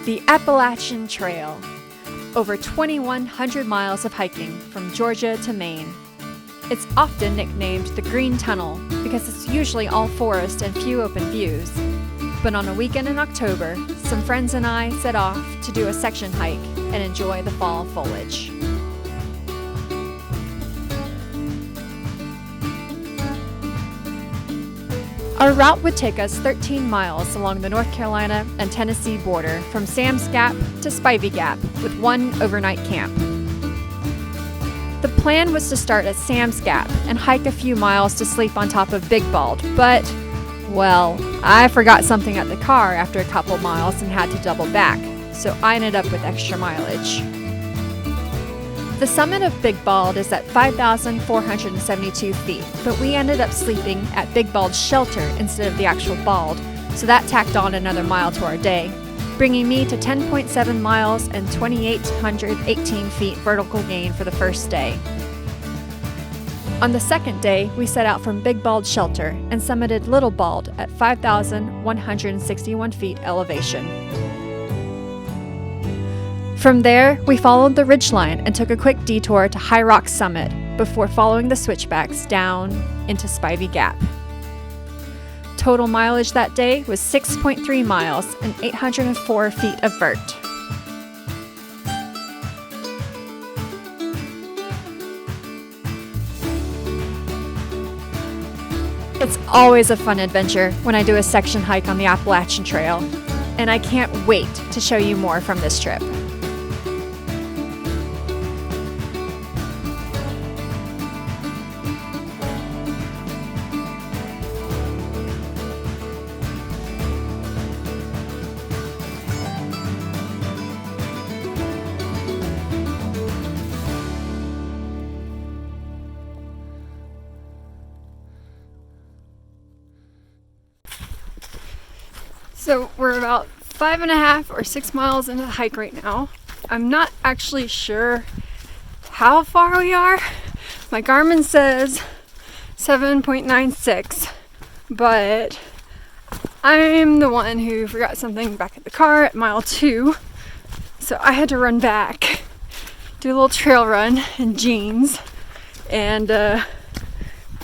The Appalachian Trail, over 2,100 miles of hiking from Georgia to Maine. It's often nicknamed the Green Tunnel because it's usually all forest and few open views. But on a weekend in October, some friends and I set off to do a section hike and enjoy the fall foliage. Our route would take us 13 miles along the North Carolina and Tennessee border from Sam's Gap to Spivey Gap with one overnight camp. The plan was to start at Sam's Gap and hike a few miles to sleep on top of Big Bald, but, well, I forgot something at the car after a couple miles and had to double back, so I ended up with extra mileage. The summit of Big Bald is at 5,472 feet, but we ended up sleeping at Big Bald's shelter instead of the actual bald, so that tacked on another mile to our day, bringing me to 10.7 miles and 2,818 feet vertical gain for the first day. On the second day, we set out from Big Bald shelter and summited Little Bald at 5,161 feet elevation. From there, we followed the ridgeline and took a quick detour to High Rock Summit before following the switchbacks down into Spivey Gap. Total mileage that day was 6.3 miles and 804 feet of vert. It's always a fun adventure when I do a section hike on the Appalachian Trail, and I can't wait to show you more from this trip. So we're about 5.5 or 6 miles into the hike right now. I'm not actually sure how far we are. My Garmin says 7.96, but I'm the one who forgot something back at the car at mile 2. So I had to run back, do a little trail run in jeans, and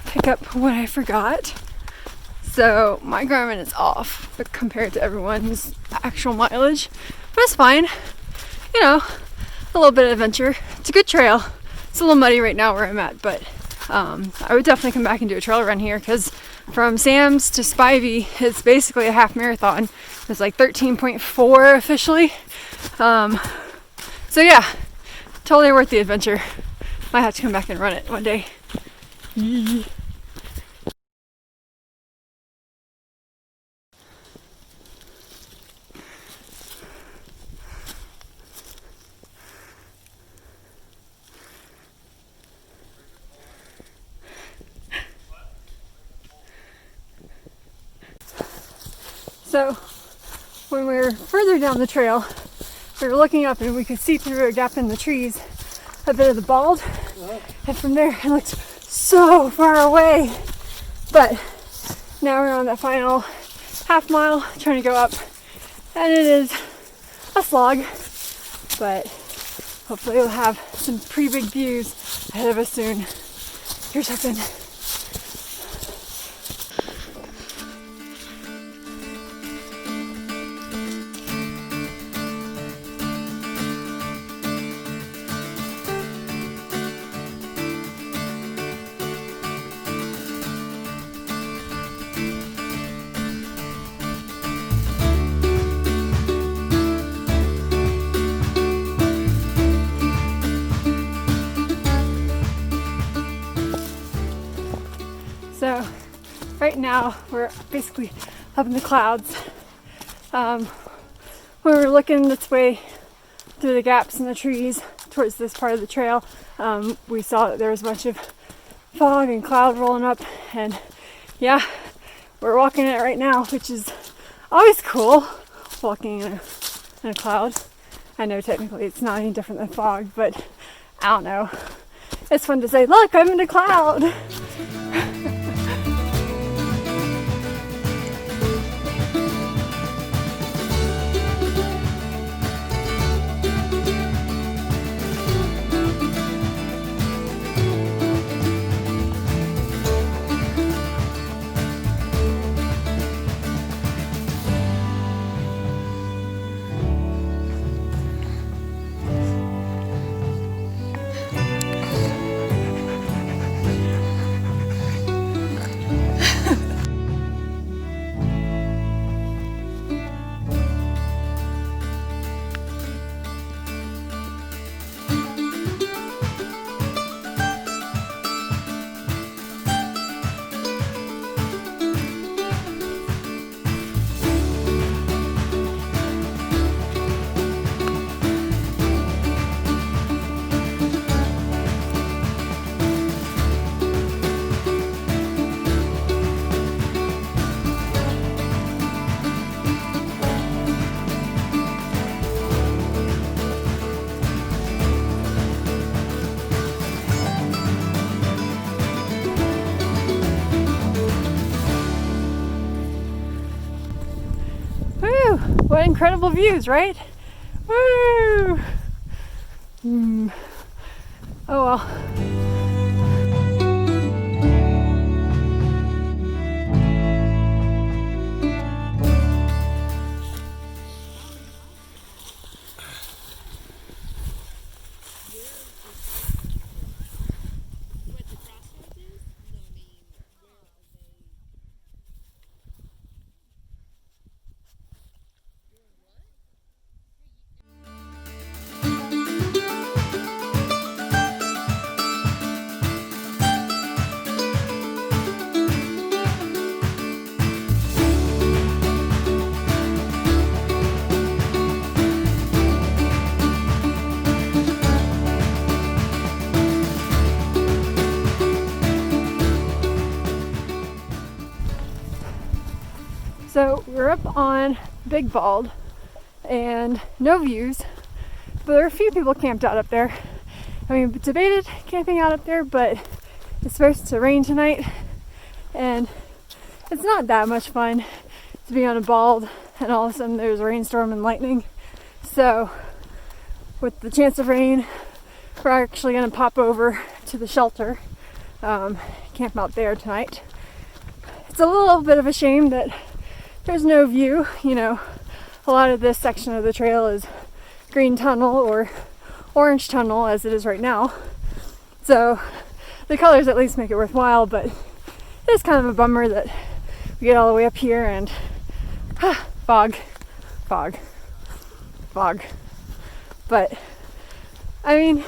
pick up what I forgot. So my Garmin is off compared to everyone's actual mileage, but it's fine. You know, a little bit of adventure. It's a good trail. It's a little muddy right now where I'm at, but I would definitely come back and do a trail run here because from Sam's to Spivey, it's basically a half marathon. It's like 13.4 officially. So yeah, totally worth the adventure. Might have to come back and run it one day. So when we were further down the trail, we were looking up and we could see through a gap in the trees a bit of the bald. And from there it looked so far away. But now we're on that final half mile trying to go up. And it is a slog, but hopefully we'll have some pretty big views ahead of us soon. Here's hoping. So right now we're basically up in the clouds. When we were looking this way through the gaps in the trees towards this part of the trail, we saw that there was a bunch of fog and cloud rolling up, and yeah, we're walking it right now, which is always cool, walking in a cloud. I know technically it's not any different than fog, but I don't know. It's fun to say, look, I'm in a cloud. incredible views, right? Woo! Oh well. So we're up on Big Bald and no views, but there are a few people camped out up there. I mean, debated camping out up there, but it's supposed to rain tonight and it's not that much fun to be on a bald and all of a sudden there's a rainstorm and lightning. So with the chance of rain, we're actually going to pop over to the shelter, camp out there tonight. It's a little bit of a shame that there's no view. You know, a lot of this section of the trail is green tunnel or orange tunnel as it is right now. So the colors at least make it worthwhile, but it's kind of a bummer that we get all the way up here and fog. But I mean,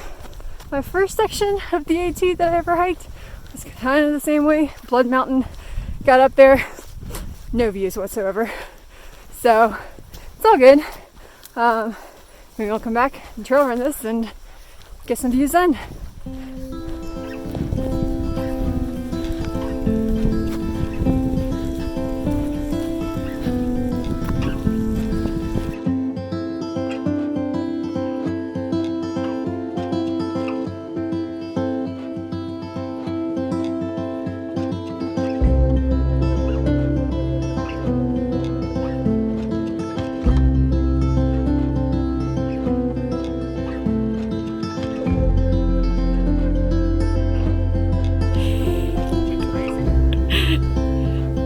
my first section of the AT that I ever hiked was kind of the same way. Blood Mountain, got up there, no views whatsoever. So it's all good. Maybe I'll come back and trail run this and get some views then.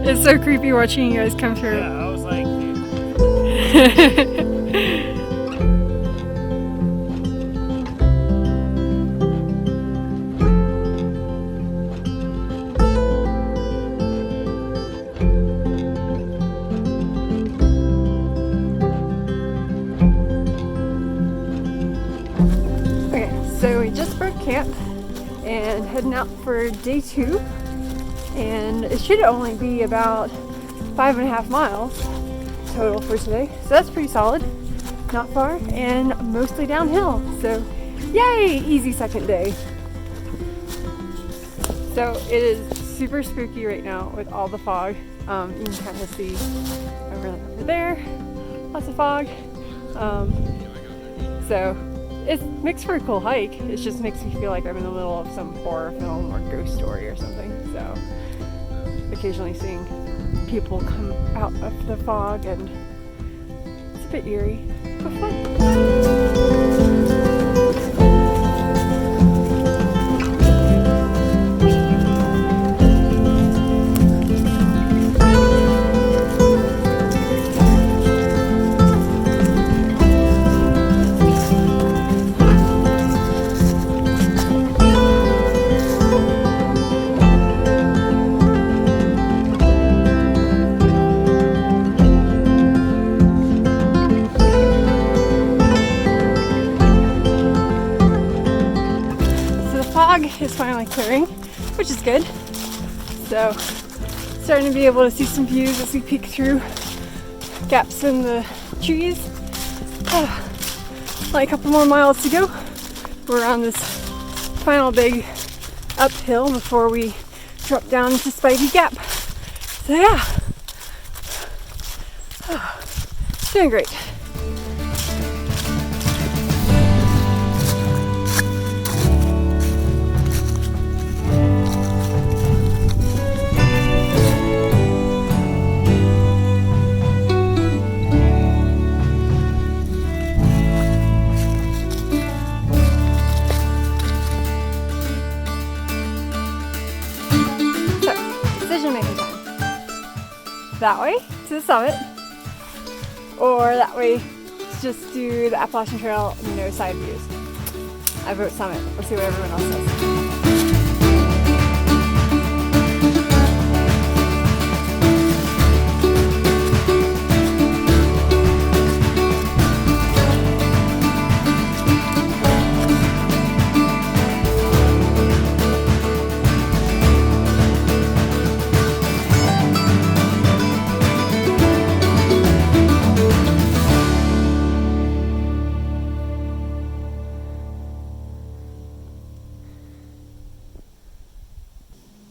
It's so creepy watching you guys come through. Yeah, I was like, Okay, so we just broke camp and heading out for day 2. And it should only be about 5.5 miles total for today, so that's pretty solid, not far, and mostly downhill, so yay, easy second day. So it is super spooky right now with all the fog. You can kind of see over there, lots of fog. So it makes for a cool hike. It just makes me feel like I'm in the middle of some horror film or ghost story or something. So occasionally seeing people come out of the fog and it's a bit eerie, but fun. Is finally clearing, which is good. So starting to be able to see some views as we peek through gaps in the trees. Like a couple more miles to go. We're on this final big uphill before we drop down to Spivey Gap. So yeah, doing great. that way to the summit, or that way to just do the Appalachian Trail, no side views. I vote summit. Let's see what everyone else says.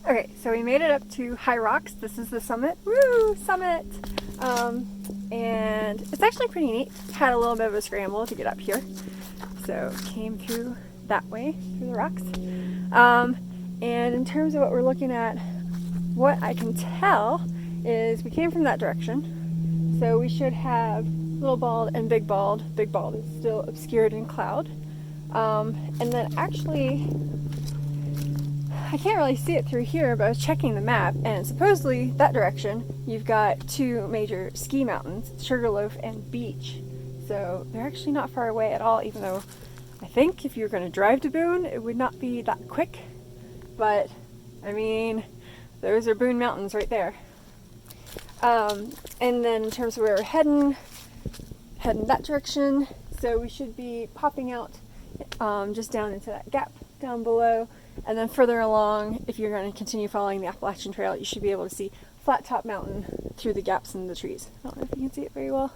Okay, so we made it up to High Rocks. This is the summit. Woo, summit! And it's actually pretty neat. Had a little bit of a scramble to get up here. So came through that way, through the rocks. And in terms of what we're looking at, what I can tell is we came from that direction. So we should have Little Bald and Big Bald. Big Bald is still obscured in cloud. And then actually, I can't really see it through here, but I was checking the map, and supposedly that direction you've got two major ski mountains, Sugarloaf and Beach. So they're actually not far away at all, even though I think if you're going to drive to Boone, it would not be that quick. But I mean, those are Boone Mountains right there. And then in terms of where we're heading that direction. So we should be popping out just down into that gap down below. And then further along, if you're going to continue following the Appalachian Trail, you should be able to see Flat Top Mountain through the gaps in the trees. I don't know if you can see it very well.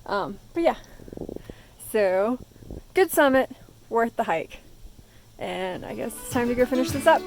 But yeah, so good summit, worth the hike. And I guess it's time to go finish this up.